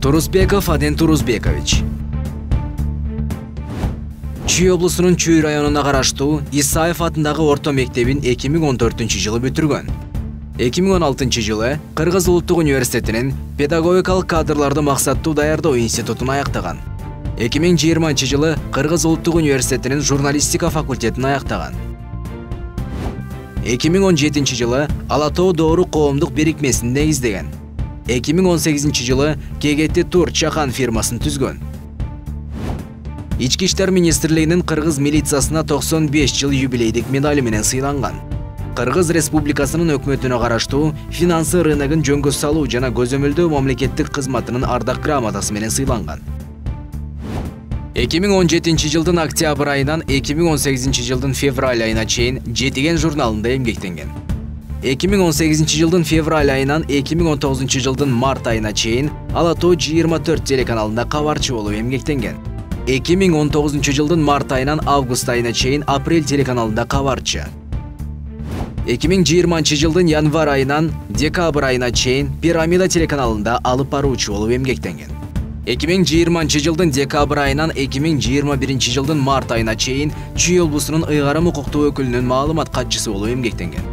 Турузбеков Аден Турузбекович. Чүй облусунун Чүй районуна караштуу Исаев атындагы орто мектебин 2014-жылы бүтүргөн. 2016-жылы Кыргыз Улуттук университетинин педагогикалык кадрларды максаттуу даярдоо институтун аяктаган. 2020-жылы Кыргыз Улуттук университетинин журналистика факультетин аяктаган. 2017-жылы Ала Тоо Доору коомдук бирикмесин негиздеген. 2018-жылы КГТ Тур Чахан фирмасын түзгөн. Ички иштер министрлигинин Кыргыз милициясына 95 жыл юбилейдик медали менен сыйланган. Кыргыз Республикасынын өкмөтүнө караштуу финансы рыногун жөнгө салуу жана көзөмөлдөө мамлекеттик кызматынын ардак грамотасы менен сыйланган. 2017-жылдын октябрь айынан 2018-жылдын февраль айына чейин Жетиген журналында эмгектенген. 2018-жылдын февраль айынан 2019-жылдын март айына чейин Ала Тоо 24 телеканалында кабарчы болуп эмгектенген. 2019-жылдын март айынан август айына чейин Апрель телеканалында кабарчы. 2020-жылдын январь айынан декабрь айына чейин Пирамида телеканалында алып баруучу болуп эмгектенген. 2020-жылдын декабрь айынан 2021-жылдын март айына чейин Чүй облусунун ыйгарым укуктуу өкүлүнүн маалымат катчысы болуп эмгектенген.